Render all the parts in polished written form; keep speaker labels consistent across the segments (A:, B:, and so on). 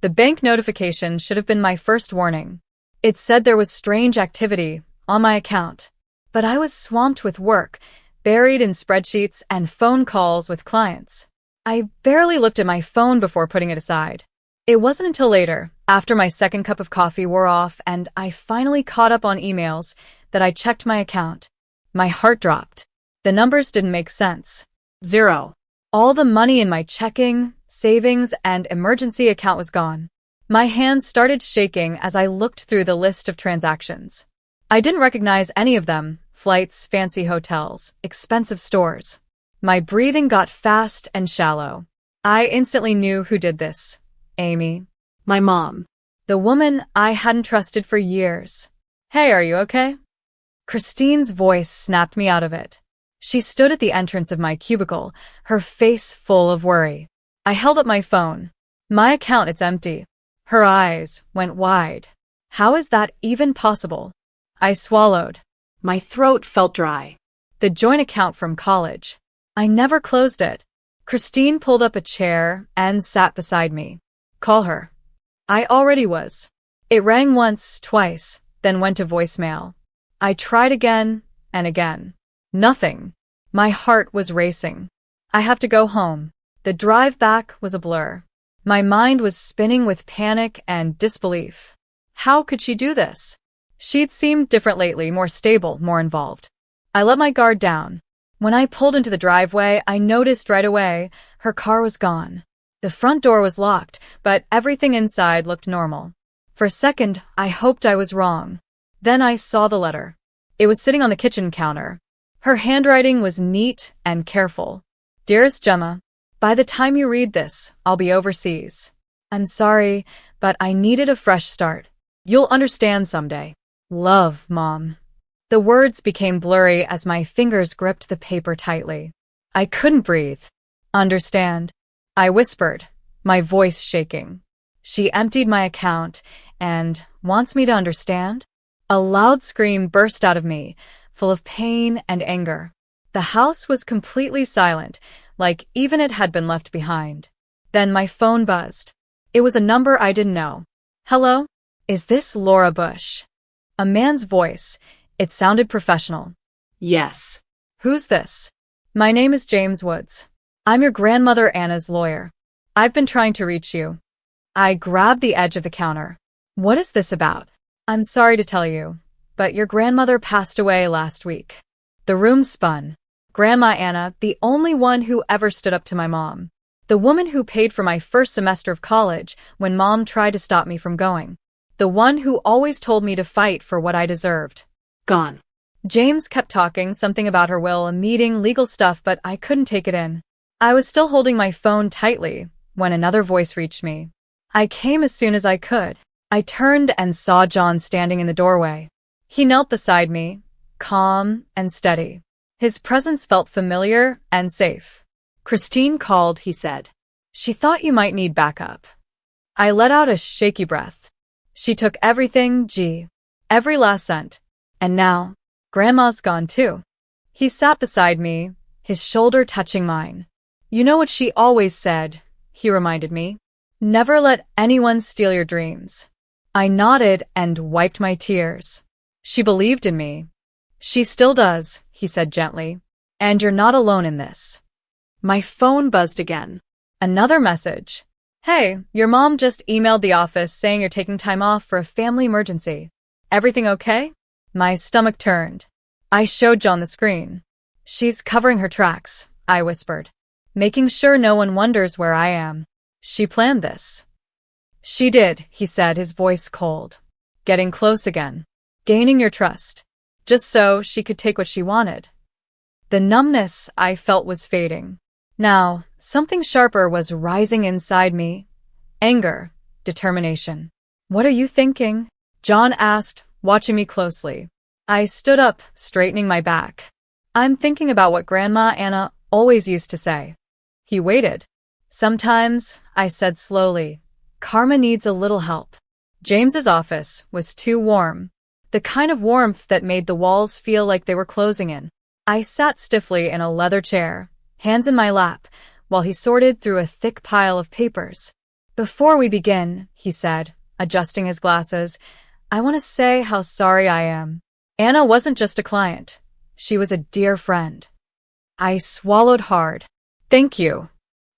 A: The bank notification should have been my first warning. It said there was strange activity on my account, but I was swamped with work, buried in spreadsheets and phone calls with clients. I barely looked at my phone before putting it aside. It wasn't until later, after my second cup of coffee wore off and I finally caught up on emails, that I checked my account. My heart dropped. The numbers didn't make sense. Zero. All the money in my checking, savings, and emergency account was gone. My hands started shaking as I looked through the list of transactions. I didn't recognize any of them: flights, fancy hotels, expensive stores. My breathing got fast and shallow. I instantly knew who did this. Amy.
B: My mom.
A: The woman I hadn't trusted for years. Hey, are you okay? Christine's voice snapped me out of it. She stood at the entrance of my cubicle, her face full of worry. I held up my phone. My account, it's empty. Her eyes went wide. How is that even possible? I swallowed.
B: My throat felt dry.
A: The joint account from college. I never closed it. Christine pulled up a chair and sat beside me. Call her. I already was. It rang once, twice, then went to voicemail. I tried again and again. Nothing. My heart was racing. I have to go home. The drive back was a blur. My mind was spinning with panic and disbelief. How could she do this? She'd seemed different lately, more stable, more involved. I let my guard down. When I pulled into the driveway, I noticed right away her car was gone. The front door was locked, but everything inside looked normal. For a second, I hoped I was wrong. Then I saw the letter. It was sitting on the kitchen counter. Her handwriting was neat and careful. Dearest Jemma, by the time you read this, I'll be overseas. I'm sorry, but I needed a fresh start. You'll understand someday. Love, Mom. The words became blurry as my fingers gripped the paper tightly. I couldn't breathe. Understand? I whispered, my voice shaking. She emptied my account and wants me to understand? A loud scream burst out of me, full of pain and anger. The house was completely silent, like even it had been left behind. Then my phone buzzed. It was a number I didn't know. Hello? Is this Laura Bush? A man's voice. It sounded professional.
B: Yes.
A: Who's this? My name is James Woods. I'm your grandmother Anna's lawyer. I've been trying to reach you. I grabbed the edge of the counter. What is this about? I'm sorry to tell you, but your grandmother passed away last week. The room spun. Grandma Anna, the only one who ever stood up to my mom. The woman who paid for my first semester of college when Mom tried to stop me from going. The one who always told me to fight for what I deserved.
B: Gone.
A: James kept talking, something about her will, a meeting, legal stuff, but I couldn't take it in. I was still holding my phone tightly when another voice reached me. I came as soon as I could. I turned and saw John standing in the doorway. He knelt beside me, calm and steady. His presence felt familiar and safe.
B: Christine called, he said.
A: She thought you might need backup. I let out a shaky breath. She took everything, every last cent. And now, Grandma's gone too. He sat beside me, his shoulder touching mine. You know what she always said, he reminded me. Never let anyone steal your dreams. I nodded and wiped my tears. She believed in me. She still does, he said gently. And you're not alone in this.
B: My phone buzzed again.
A: Another message. Hey, your mom just emailed the office saying you're taking time off for a family emergency. Everything okay? My stomach turned. I showed John the screen. She's covering her tracks, I whispered. Making sure no one wonders where I am. She planned this. She did, he said, his voice cold. Getting close again. Gaining your trust. Just so she could take what she wanted. The numbness I felt was fading. Now, something sharper was rising inside me. Anger. Determination. What are you thinking? John asked, watching me closely. I stood up, straightening my back. I'm thinking about what Grandma Anna always used to say. He waited. Sometimes, I said slowly, karma needs a little help. James's office was too warm. The kind of warmth that made the walls feel like they were closing in. I sat stiffly in a leather chair, hands in my lap, while he sorted through a thick pile of papers. Before we begin, he said, adjusting his glasses, I want to say how sorry I am. Anna wasn't just a client. She was a dear friend. I swallowed hard. Thank you.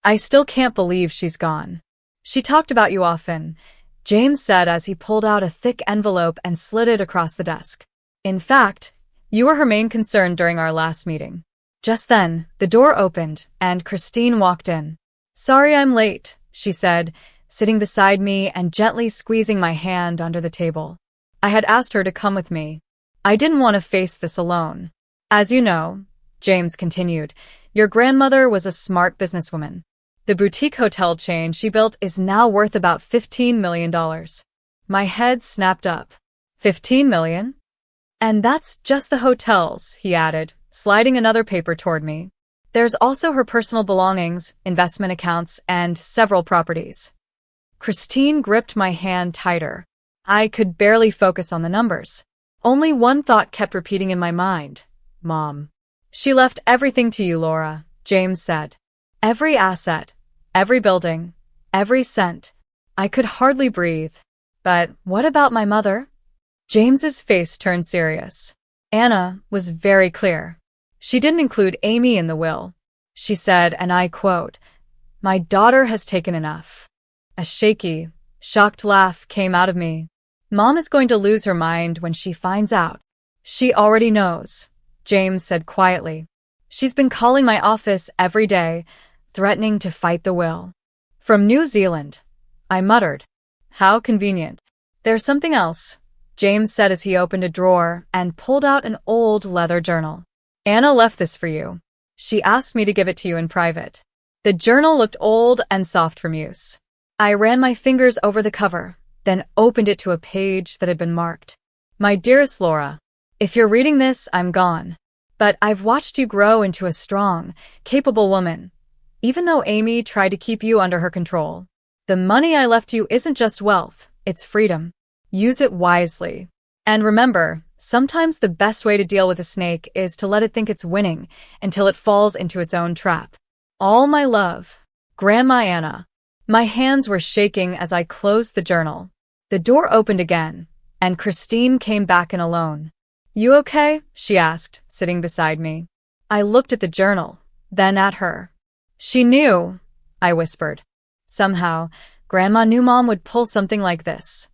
A: I still can't believe she's gone. She talked about you often, James said as he pulled out a thick envelope and slid it across the desk. In fact, you were her main concern during our last meeting. Just then, the door opened, and Christine walked in. Sorry I'm late, she said, sitting beside me and gently squeezing my hand under the table. I had asked her to come with me. I didn't want to face this alone. As you know, James continued, your grandmother was a smart businesswoman. The boutique hotel chain she built is now worth about $15 million. My head snapped up. $15 million? And that's just the hotels, he added, sliding another paper toward me. There's also her personal belongings, investment accounts, and several properties. Christine gripped my hand tighter. I could barely focus on the numbers. Only one thought kept repeating in my mind. Mom. She left everything to you, Laura, James said. Every asset, every building, every cent. I could hardly breathe. But what about my mother? James's face turned serious. Anna was very clear. She didn't include Amy in the will. She said, and I quote, my daughter has taken enough. A shaky, shocked laugh came out of me. Mom is going to lose her mind when she finds out. She already knows, James said quietly. She's been calling my office every day, threatening to fight the will. From New Zealand, I muttered. How convenient. There's something else, James said as he opened a drawer and pulled out an old leather journal. Anna left this for you. She asked me to give it to you in private. The journal looked old and soft from use. I ran my fingers over the cover, then opened it to a page that had been marked. My dearest Laura, if you're reading this, I'm gone. But I've watched you grow into a strong, capable woman, even though Amy tried to keep you under her control. The money I left you isn't just wealth, it's freedom. Use it wisely. And remember, sometimes the best way to deal with a snake is to let it think it's winning until it falls into its own trap. All my love, Grandma Anna. My hands were shaking as I closed the journal. The door opened again, and Christine came back in alone. You okay? She asked, sitting beside me. I looked at the journal, then at her. She knew, I whispered. Somehow, Grandma knew Mom would pull something like this.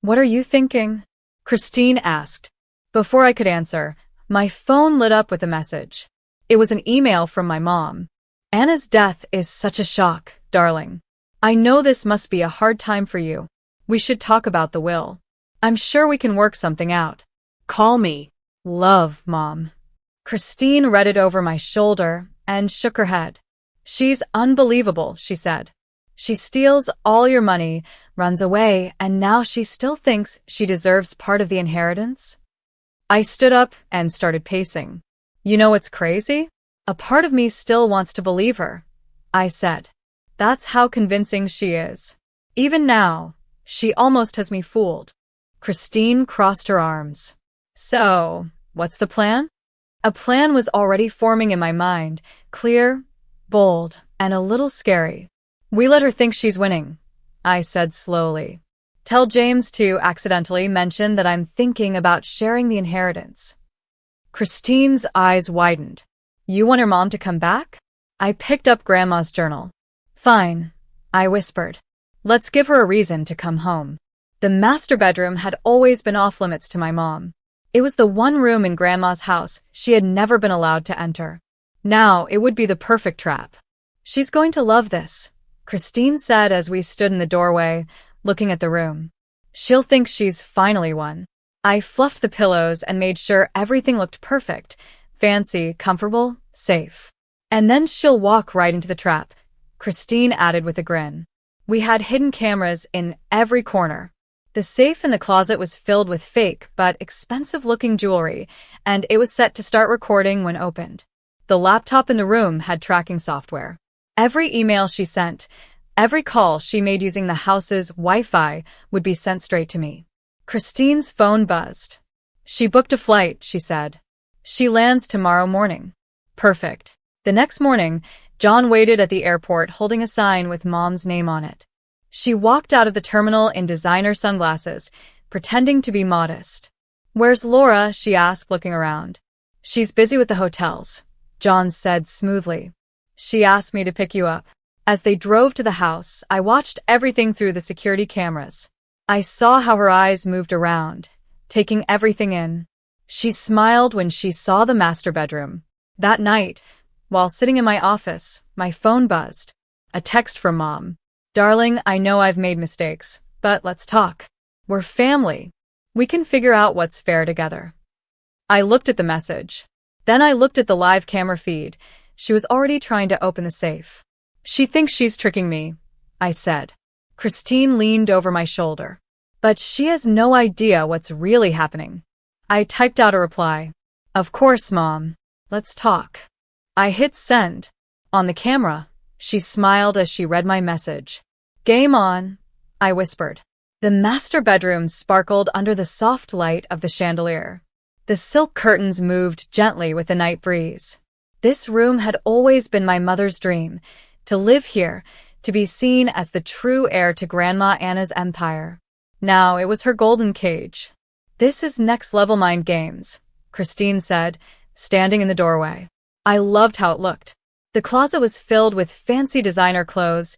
A: What are you thinking? Christine asked. Before I could answer, my phone lit up with a message. It was an email from my mom. Anna's death is such a shock, darling. I know this must be a hard time for you. We should talk about the will. I'm sure we can work something out. Call me. Love, Mom. Christine read it over my shoulder and shook her head. She's unbelievable, she said. She steals all your money, runs away, and now she still thinks she deserves part of the inheritance? I stood up and started pacing. You know what's crazy? A part of me still wants to believe her, I said. That's how convincing she is. Even now, she almost has me fooled. Christine crossed her arms. So, what's the plan? A plan was already forming in my mind, clear, bold, and a little scary. We let her think she's winning, I said slowly. Tell James to accidentally mention that I'm thinking about sharing the inheritance. Christine's eyes widened. You want her mom to come back? I picked up Grandma's journal. Fine, I whispered. Let's give her a reason to come home. The master bedroom had always been off limits to my mom. It was the one room in Grandma's house she had never been allowed to enter. Now it would be the perfect trap. She's going to love this, Christine said as we stood in the doorway, looking at the room. She'll think she's finally won. I fluffed the pillows and made sure everything looked perfect, fancy, comfortable, safe. And then she'll walk right into the trap, Christine added with a grin. We had hidden cameras in every corner. The safe in the closet was filled with fake but expensive-looking jewelry, and it was set to start recording when opened. The laptop in the room had tracking software. Every email she sent, every call she made using the house's Wi-Fi would be sent straight to me. Christine's phone buzzed. She booked a flight, she said. She lands tomorrow morning. Perfect. The next morning, John waited at the airport holding a sign with Mom's name on it. She walked out of the terminal in designer sunglasses, pretending to be modest. "Where's Laura?" she asked, looking around. "She's busy with the hotels," John said smoothly. "She asked me to pick you up." As they drove to the house, I watched everything through the security cameras. I saw how her eyes moved around, taking everything in. She smiled when she saw the master bedroom. That night, while sitting in my office, my phone buzzed. A text from Mom. "Darling, I know I've made mistakes, but let's talk. We're family. We can figure out what's fair together." I looked at the message. Then I looked at the live camera feed. She was already trying to open the safe. "She thinks she's tricking me," I said. Christine leaned over my shoulder. "But she has no idea what's really happening." I typed out a reply. "Of course, Mom. Let's talk." I hit send. On the camera, she smiled as she read my message. "Game on," I whispered. The master bedroom sparkled under the soft light of the chandelier. The silk curtains moved gently with the night breeze. This room had always been my mother's dream, to live here, to be seen as the true heir to Grandma Anna's empire. Now it was her golden cage. "This is next-level mind games," Christine said, standing in the doorway. I loved how it looked. The closet was filled with fancy designer clothes,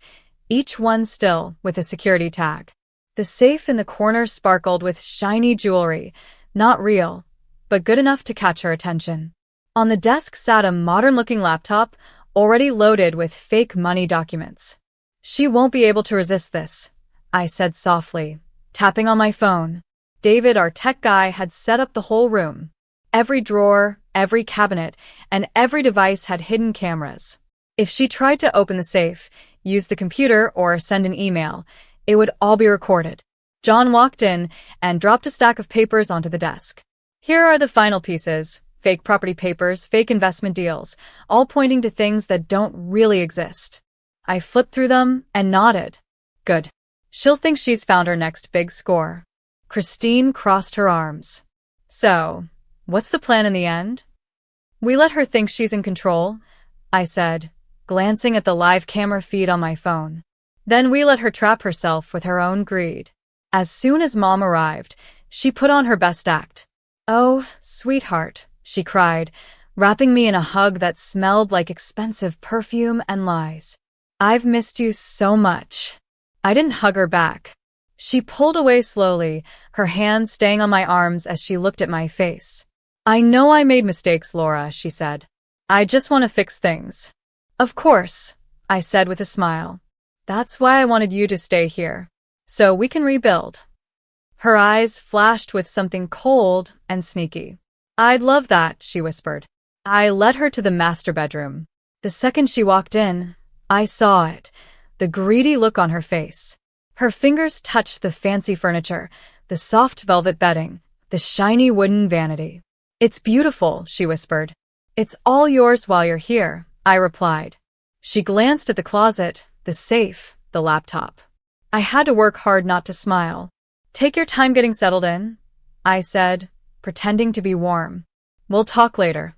A: each one still with a security tag. The safe in the corner sparkled with shiny jewelry, not real, but good enough to catch her attention. On the desk sat a modern-looking laptop, already loaded with fake money documents. "She won't be able to resist this," I said softly, tapping on my phone. David, our tech guy, had set up the whole room. Every drawer, every cabinet, and every device had hidden cameras. If she tried to open the safe, use the computer, or send an email, it would all be recorded. John walked in and dropped a stack of papers onto the desk. "Here are the final pieces. Fake property papers, fake investment deals, all pointing to things that don't really exist." I flipped through them and nodded. "Good. She'll think she's found her next big score." Christine crossed her arms. "So, what's the plan in the end?" "We let her think she's in control," I said, glancing at the live camera feed on my phone. "Then we let her trap herself with her own greed." As soon as Mom arrived, she put on her best act. "Oh, sweetheart," she cried, wrapping me in a hug that smelled like expensive perfume and lies. "I've missed you so much." I didn't hug her back. She pulled away slowly, her hands staying on my arms as she looked at my face. "I know I made mistakes, Laura," she said. "I just want to fix things." "Of course," I said with a smile. "That's why I wanted you to stay here, so we can rebuild." Her eyes flashed with something cold and sneaky. "I'd love that," she whispered. I led her to the master bedroom. The second she walked in, I saw it, the greedy look on her face. Her fingers touched the fancy furniture, the soft velvet bedding, the shiny wooden vanity. "It's beautiful," she whispered. "It's all yours while you're here," I replied. She glanced at the closet, the safe, the laptop. I had to work hard not to smile. "Take your time getting settled in," I said, pretending to be warm. "We'll talk later."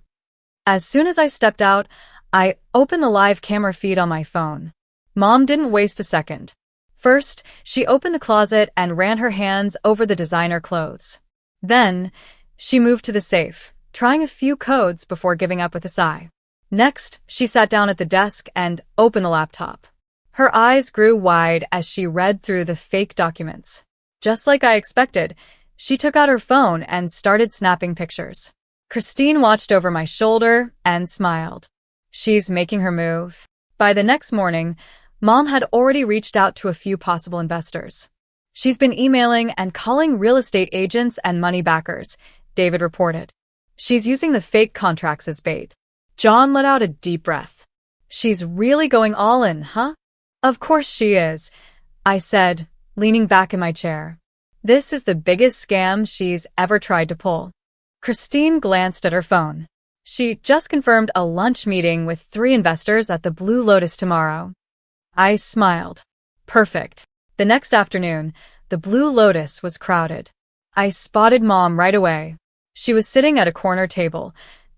A: As soon as I stepped out, I opened the live camera feed on my phone. Mom didn't waste a second. First, she opened the closet and ran her hands over the designer clothes. Then, she moved to the safe, trying a few codes before giving up with a sigh. Next, she sat down at the desk and opened the laptop. Her eyes grew wide as she read through the fake documents. Just like I expected, she took out her phone and started snapping pictures. Christine watched over my shoulder and smiled. She's making her move. By the next morning, Mom had already reached out to a few possible investors. She's been emailing and calling real estate agents and money backers, David reported. She's using the fake contracts as bait. John let out a deep breath. She's really going all in, huh? Of course she is, I said, leaning back in my chair. This is the biggest scam she's ever tried to pull. Christine glanced at her phone. She just confirmed a lunch meeting with 3 investors at the Blue Lotus tomorrow. I smiled. Perfect. The next afternoon, the Blue Lotus was crowded. I spotted Mom right away. She was sitting at a corner table,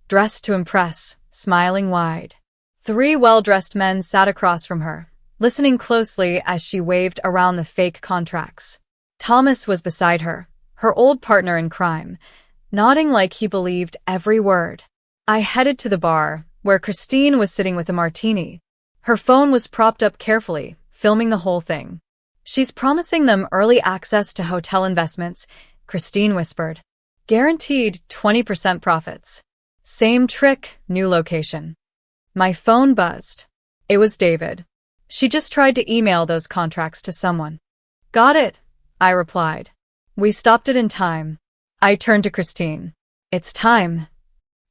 A: dressed to impress, smiling wide. 3 well-dressed men sat across from her, listening closely as she waved around the fake contracts. Thomas was beside her, her old partner in crime, nodding like he believed every word. I headed to the bar, where Christine was sitting with a martini. Her phone was propped up carefully, filming the whole thing. "She's promising them early access to hotel investments," Christine whispered. "Guaranteed 20% profits. Same trick, new location." My phone buzzed. It was David. "She just tried to email those contracts to someone." "Got it," I replied. "We stopped it in time." I turned to Christine. "It's time."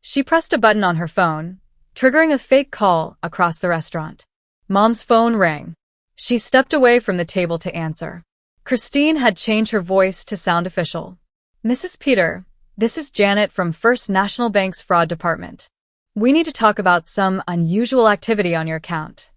A: She pressed a button on her phone, triggering a fake call across the restaurant. Mom's phone rang. She stepped away from the table to answer. Christine had changed her voice to sound official. "Mrs. Peter, this is Janet from First National Bank's fraud department. We need to talk about some unusual activity on your account."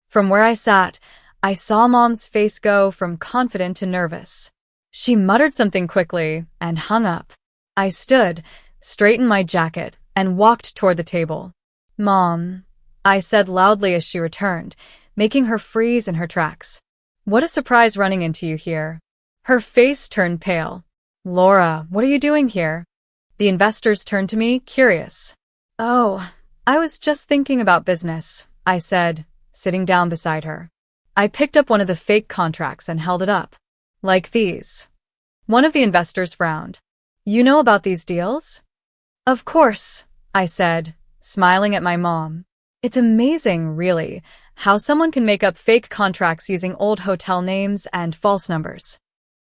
A: From where I sat, I saw Mom's face go from confident to nervous. She muttered something quickly and hung up. I stood, straightened my jacket, and walked toward the table. "Mom," I said loudly as she returned, making her freeze in her tracks. "What a surprise running into you here." Her face turned pale. "Laura, what are you doing here?" The investors turned to me, curious. "Oh, I was just thinking about business," I said, sitting down beside her. I picked up one of the fake contracts and held it up. "Like these." One of the investors frowned. "You know about these deals?" "Of course," I said, smiling at my mom. "It's amazing, really, how someone can make up fake contracts using old hotel names and false numbers."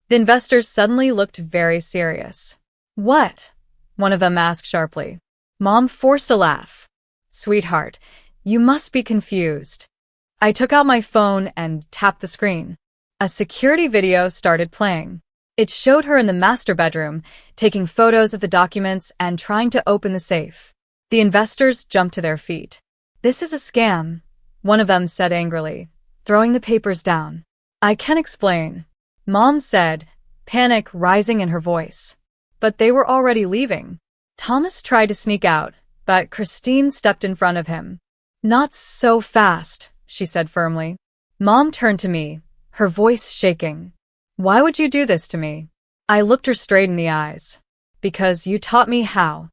A: The investors suddenly looked very serious. "What?" one of them asked sharply. Mom forced a laugh. "Sweetheart, you must be confused." I took out my phone and tapped the screen. A security video started playing. It showed her in the master bedroom, taking photos of the documents and trying to open the safe. The investors jumped to their feet. "This is a scam," one of them said angrily, throwing the papers down. "I can explain," Mom said, panic rising in her voice. But they were already leaving. Thomas tried to sneak out, but Christine stepped in front of him. "Not so fast," she said firmly. Mom turned to me, her voice shaking. "Why would you do this to me?" I looked her straight in the eyes. "Because you taught me how."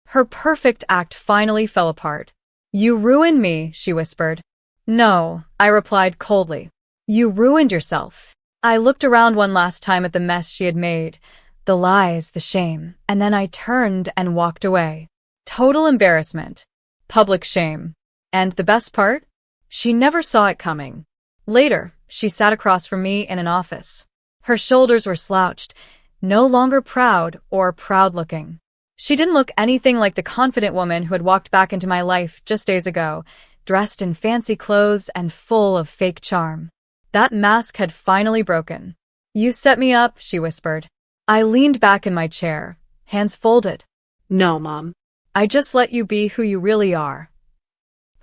A: Her perfect act finally fell apart. "You ruined me," she whispered. "No," I replied coldly. "You ruined yourself." I looked around one last time at the mess she had made, the lies, the shame, and then I turned and walked away. Total embarrassment. Public shame. And the best part? She never saw it coming. Later, she sat across from me in an office. Her shoulders were slouched, no longer proud or proud-looking. She didn't look anything like the confident woman who had walked back into my life just days ago, dressed in fancy clothes and full of fake charm. That mask had finally broken. "You set me up," she whispered. I leaned back in my chair, hands folded.
B: "No, Mom."
A: "I just let you be who you really are."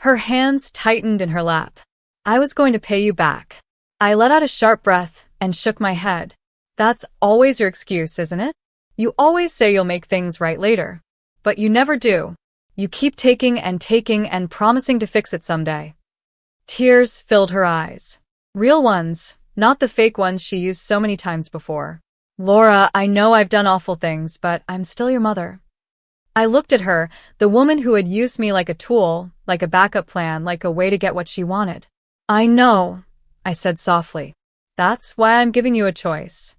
A: Her hands tightened in her lap. "I was going to pay you back." I let out a sharp breath and shook my head. "That's always your excuse, isn't it? You always say you'll make things right later. But you never do. You keep taking and promising to fix it someday." Tears filled her eyes. Real ones, not the fake ones she used so many times before. "Laura, I know I've done awful things, but I'm still your mother." I looked at her, the woman who had used me like a tool, like a backup plan, like a way to get what she wanted. "I know," I said softly. "That's why I'm giving you a choice."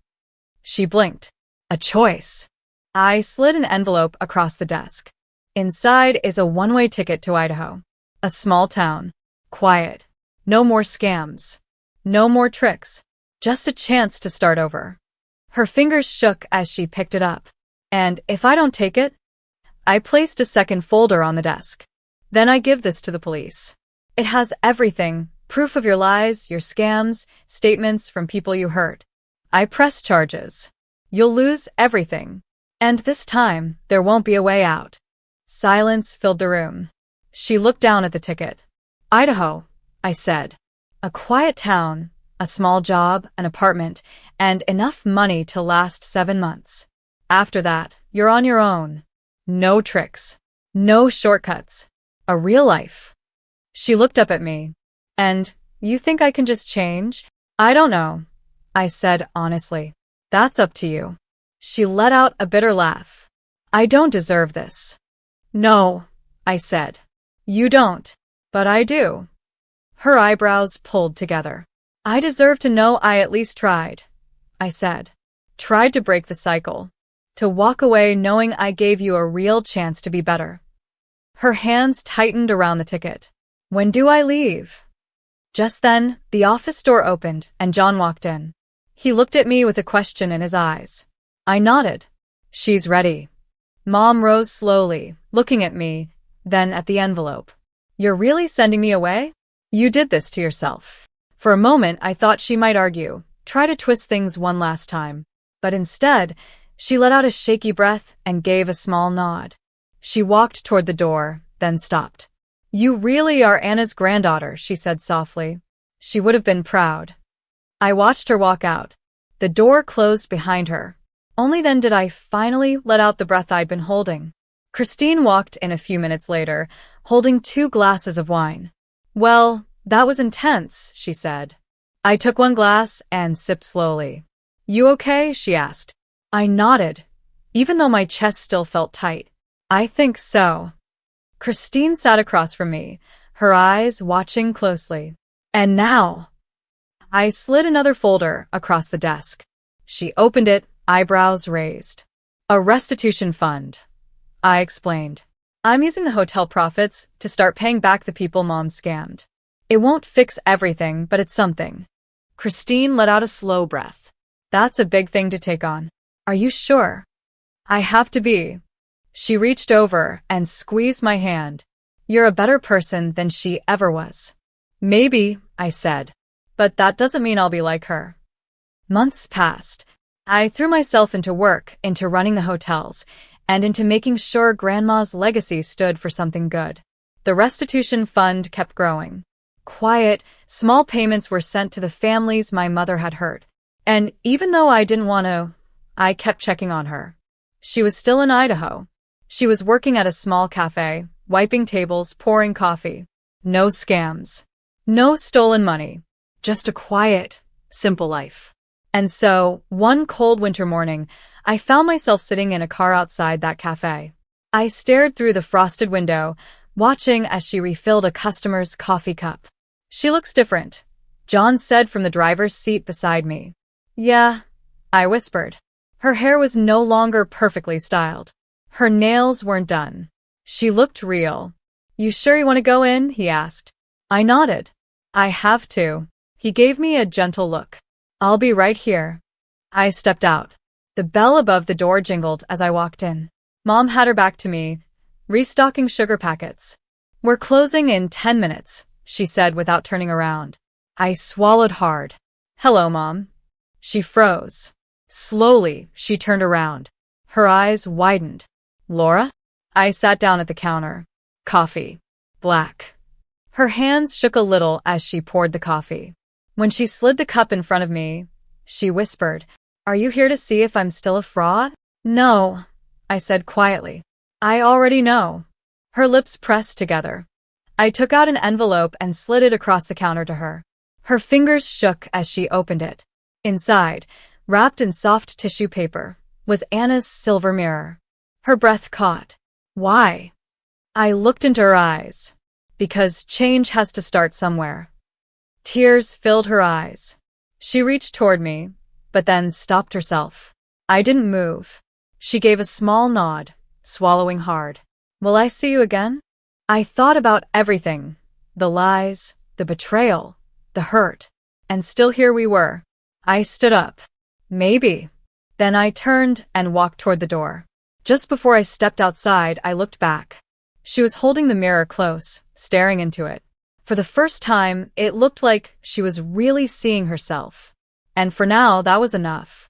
A: She blinked. "A choice?" I slid an envelope across the desk. Inside is a one-way ticket to Idaho. A small town. Quiet. No more scams. No more tricks. Just a chance to start over. Her fingers shook as she picked it up. "And if I don't take it?" I placed a second folder on the desk. "Then I give this to the police. It has everything, proof of your lies, your scams, statements from people you hurt. I press charges. You'll lose everything. And this time, there won't be a way out." Silence filled the room. She looked down at the ticket. "Idaho," I said. "A quiet town, a small job, an apartment, and enough money to last 7 months. After that, you're on your own. No tricks. No shortcuts. A real life." She looked up at me. "And You think I can just change? I don't know, I said honestly. That's up to you. She let out a bitter laugh. I don't deserve this. No, I said. You don't, but I do. Her eyebrows pulled together. I deserve to know I at least tried, I said. Tried to break the cycle. To walk away knowing I gave you a real chance to be better. Her hands tightened around the ticket. When do I leave? Just then, the office door opened and John walked in. He looked at me with a question in his eyes. I nodded. She's ready. Mom rose slowly, looking at me, then at the envelope. You're really sending me away? You did this to yourself. For a moment, I thought she might argue, try to twist things one last time. But instead, she let out a shaky breath and gave a small nod. She walked toward the door, then stopped. You really are Anna's granddaughter, she said softly. She would have been proud. I watched her walk out. The door closed behind her. Only then did I finally let out the breath I'd been holding. Christine walked in a few minutes later, holding 2 glasses of wine. Well, that was intense, she said. I took one glass and sipped slowly. You okay? She asked. I nodded, even though my chest still felt tight. I think so. Christine sat across from me, her eyes watching closely. And now? I slid another folder across the desk. She opened it, eyebrows raised. A restitution fund, I explained. I'm using the hotel profits to start paying back the people Mom scammed. It won't fix everything, but it's something. Christine let out a slow breath. That's a big thing to take on. Are you sure? I have to be. She reached over and squeezed my hand. You're a better person than she ever was. Maybe, I said. But that doesn't mean I'll be like her. Months passed. I threw myself into work, into running the hotels, and into making sure Grandma's legacy stood for something good. The restitution fund kept growing. Quiet, small payments were sent to the families my mother had hurt. And even though I didn't want to, I kept checking on her. She was still in Idaho. She was working at a small cafe, wiping tables, pouring coffee. No scams. No stolen money. Just a quiet, simple life. And so, one cold winter morning, I found myself sitting in a car outside that cafe. I stared through the frosted window, watching as she refilled a customer's coffee cup. She looks different, John said from the driver's seat beside me. Yeah, I whispered. Her hair was no longer perfectly styled. Her nails weren't done. She looked real. You sure you want to go in? He asked. I nodded. I have to. He gave me a gentle look. I'll be right here. I stepped out. The bell above the door jingled as I walked in. Mom had her back to me, restocking sugar packets. We're closing in 10 minutes, she said without turning around. I swallowed hard. Hello, Mom. She froze. Slowly, she turned around. Her eyes widened. Laura? I sat down at the counter. Coffee. Black. Her hands shook a little as she poured the coffee. When she slid the cup in front of me, she whispered, Are you here to see if I'm still a fraud? No, I said quietly. I already know. Her lips pressed together. I took out an envelope and slid it across the counter to her. Her fingers shook as she opened it. Inside, wrapped in soft tissue paper, was Anna's silver mirror. Her breath caught. Why? I looked into her eyes. Because change has to start somewhere. Tears filled her eyes. She reached toward me, but then stopped herself. I didn't move. She gave a small nod, swallowing hard. Will I see you again? I thought about everything. The lies, the betrayal, the hurt. And still here we were. I stood up. Maybe. Then I turned and walked toward the door. Just before I stepped outside, I looked back. She was holding the mirror close, staring into it. For the first time, it looked like she was really seeing herself. And for now, that was enough.